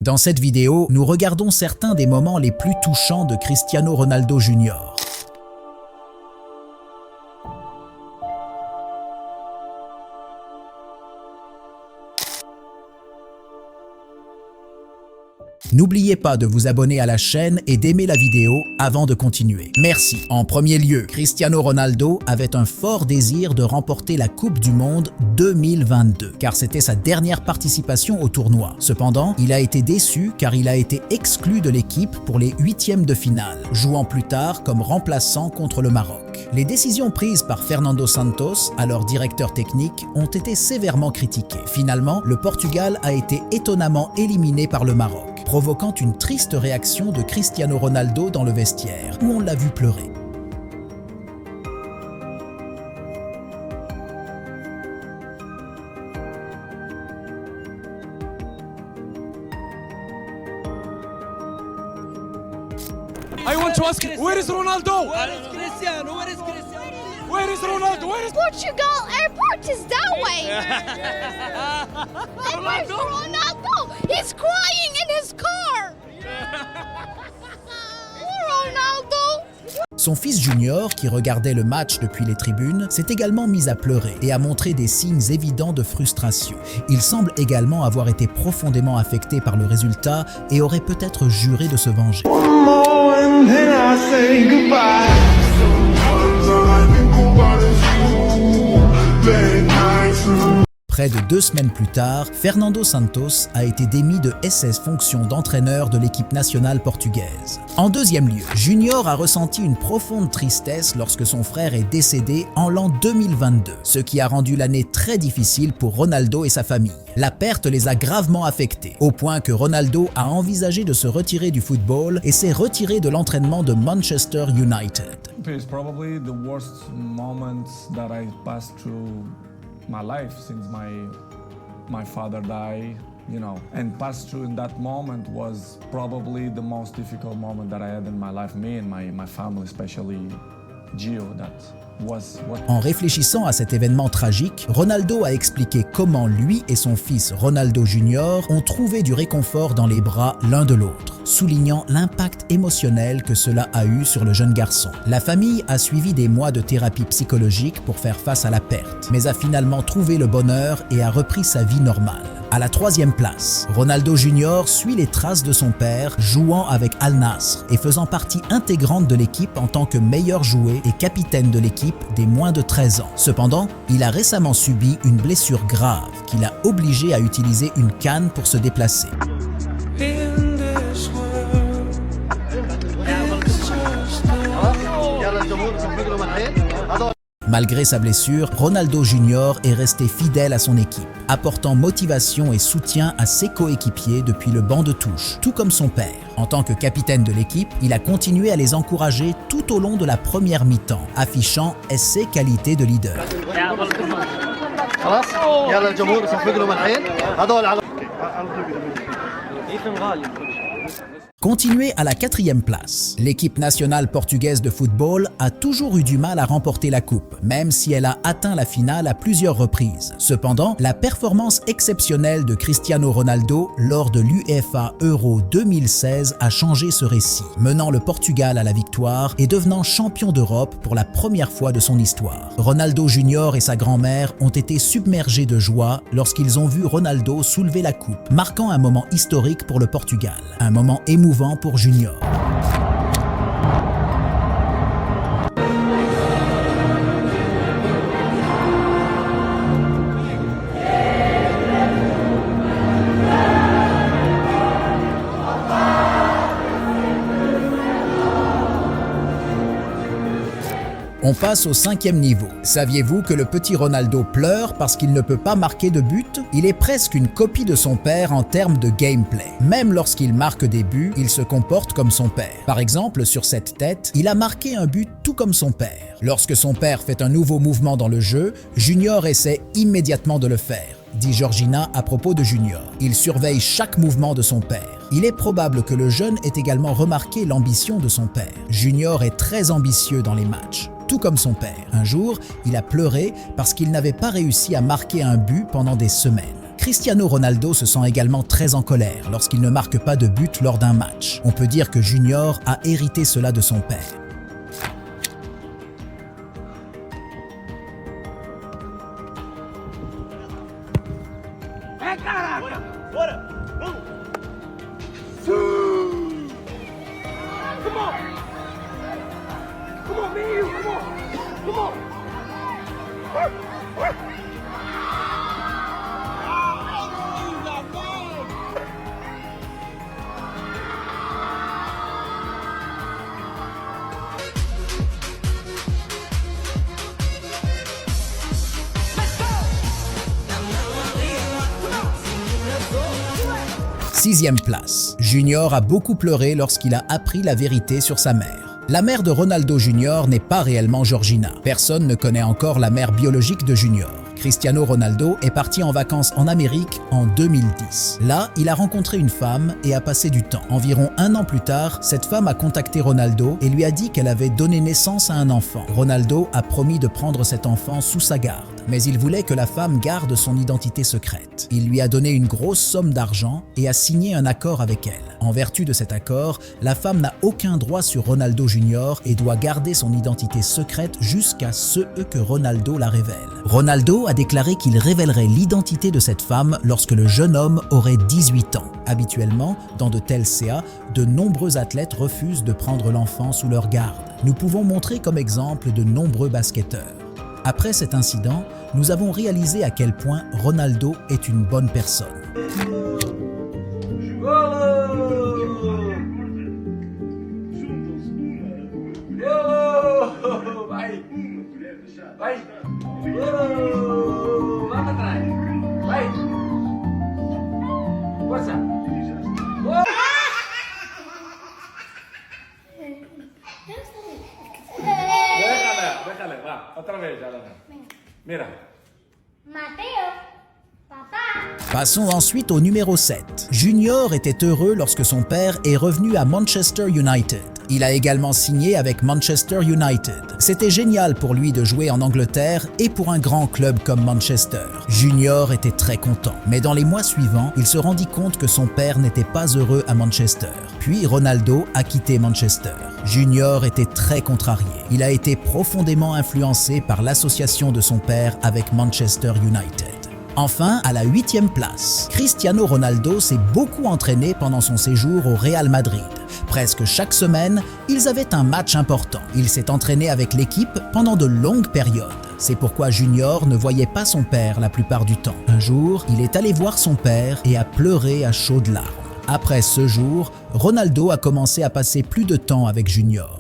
Dans cette vidéo, nous regardons certains des moments les plus touchants de Cristiano Ronaldo Jr. N'oubliez pas de vous abonner à la chaîne et d'aimer la vidéo avant de continuer. Merci. En premier lieu, Cristiano Ronaldo avait un fort désir de remporter la Coupe du Monde 2022, car c'était sa dernière participation au tournoi. Cependant, il a été déçu car il a été exclu de l'équipe pour les huitièmes de finale, jouant plus tard comme remplaçant contre le Maroc. Les décisions prises par Fernando Santos, alors directeur technique, ont été sévèrement critiquées. Finalement, le Portugal a été étonnamment éliminé par le Maroc, provoquant une triste réaction de Cristiano Ronaldo dans le vestiaire, où on l'a vu pleurer. I want to ask, where is Ronaldo? Where is Cristiano? Where is Cristiano? Where is Ronaldo? Where is Portugal airport is that way. And where's Ronaldo? He's crying in his car. Ronaldo. Son fils Junior, qui regardait le match depuis les tribunes, s'est également mis à pleurer et a montré des signes évidents de frustration. Il semble également avoir été profondément affecté par le résultat et aurait peut-être juré de se venger. Près de 2 semaines plus tard, Fernando Santos a été démis de ses fonctions d'entraîneur de l'équipe nationale portugaise. En deuxième lieu, Junior a ressenti une profonde tristesse lorsque son frère est décédé en l'an 2022, ce qui a rendu l'année très difficile pour Ronaldo et sa famille. La perte les a gravement affectés, au point que Ronaldo a envisagé de se retirer du football et s'est retiré de l'entraînement de Manchester United. It's probably the worst moment that I passed through my life since my father died, you know, and passed through in that moment was probably the most difficult moment that I had in my life, me and my family, especially Gio, that was what... En réfléchissant à cet événement tragique, Ronaldo a expliqué comment lui et son fils Ronaldo Jr. ont trouvé du réconfort dans les bras l'un de l'autre, soulignant l'impact émotionnel que cela a eu sur le jeune garçon. La famille a suivi des mois de thérapie psychologique pour faire face à la perte, mais a finalement trouvé le bonheur et a repris sa vie normale. À la 3e place, Ronaldo Jr. suit les traces de son père, jouant avec Al Nassr et faisant partie intégrante de l'équipe en tant que meilleur joueur et capitaine de l'équipe des moins de 13 ans. Cependant, il a récemment subi une blessure grave qui l'a obligé à utiliser une canne pour se déplacer. Malgré sa blessure, Ronaldo Jr. est resté fidèle à son équipe, apportant motivation et soutien à ses coéquipiers depuis le banc de touche, tout comme son père. En tant que capitaine de l'équipe, il a continué à les encourager tout au long de la première mi-temps, affichant ses qualités de leader. Continuez à la 4e place. L'équipe nationale portugaise de football a toujours eu du mal à remporter la coupe, même si elle a atteint la finale à plusieurs reprises. Cependant, la performance exceptionnelle de Cristiano Ronaldo lors de l'UEFA Euro 2016 a changé ce récit, menant le Portugal à la victoire et devenant champion d'Europe pour la première fois de son histoire. Ronaldo Jr. et sa grand-mère ont été submergés de joie lorsqu'ils ont vu Ronaldo soulever la coupe, marquant un moment historique pour le Portugal, un moment émouvant pour Junior. On passe au 5e niveau. Saviez-vous que le petit Ronaldo pleure parce qu'il ne peut pas marquer de but? Il est presque une copie de son père en termes de gameplay. Même lorsqu'il marque des buts, il se comporte comme son père. Par exemple, sur cette tête, il a marqué un but tout comme son père. Lorsque son père fait un nouveau mouvement dans le jeu, Junior essaie immédiatement de le faire, dit Georgina à propos de Junior. Il surveille chaque mouvement de son père. Il est probable que le jeune ait également remarqué l'ambition de son père. Junior est très ambitieux dans les matchs, tout comme son père. Un jour, il a pleuré parce qu'il n'avait pas réussi à marquer un but pendant des semaines. Cristiano Ronaldo se sent également très en colère lorsqu'il ne marque pas de but lors d'un match. On peut dire que Junior a hérité cela de son père. Sixième place. Junior a beaucoup pleuré lorsqu'il a appris la vérité sur sa mère. La mère de Ronaldo Junior n'est pas réellement Georgina. Personne ne connaît encore la mère biologique de Junior. Cristiano Ronaldo est parti en vacances en Amérique en 2010. Là, il a rencontré une femme et a passé du temps. Environ 1 an plus tard, cette femme a contacté Ronaldo et lui a dit qu'elle avait donné naissance à un enfant. Ronaldo a promis de prendre cet enfant sous sa garde, mais il voulait que la femme garde son identité secrète. Il lui a donné une grosse somme d'argent et a signé un accord avec elle. En vertu de cet accord, la femme n'a aucun droit sur Ronaldo Junior et doit garder son identité secrète jusqu'à ce que Ronaldo la révèle. Ronaldo a déclaré qu'il révélerait l'identité de cette femme lorsque le jeune homme aurait 18 ans. Habituellement, dans de tels CA, de nombreux athlètes refusent de prendre l'enfant sous leur garde. Nous pouvons montrer comme exemple de nombreux basketteurs. Après cet incident, nous avons réalisé à quel point Ronaldo est une bonne personne. Déjale, va, otra vez, ya lo Mira. Mateo, papá. Passons ensuite au numéro 7. Junior était heureux lorsque son père est revenu à Manchester United. Il a également signé avec Manchester United. C'était génial pour lui de jouer en Angleterre et pour un grand club comme Manchester. Junior était très content, mais dans les mois suivants, il se rendit compte que son père n'était pas heureux à Manchester. Puis Ronaldo a quitté Manchester. Junior était très contrarié. Il a été profondément influencé par l'association de son père avec Manchester United. Enfin, à la 8e place, Cristiano Ronaldo s'est beaucoup entraîné pendant son séjour au Real Madrid. Presque chaque semaine, ils avaient un match important. Il s'est entraîné avec l'équipe pendant de longues périodes. C'est pourquoi Junior ne voyait pas son père la plupart du temps. Un jour, il est allé voir son père et a pleuré à chaudes larmes. Après ce jour, Ronaldo a commencé à passer plus de temps avec Junior.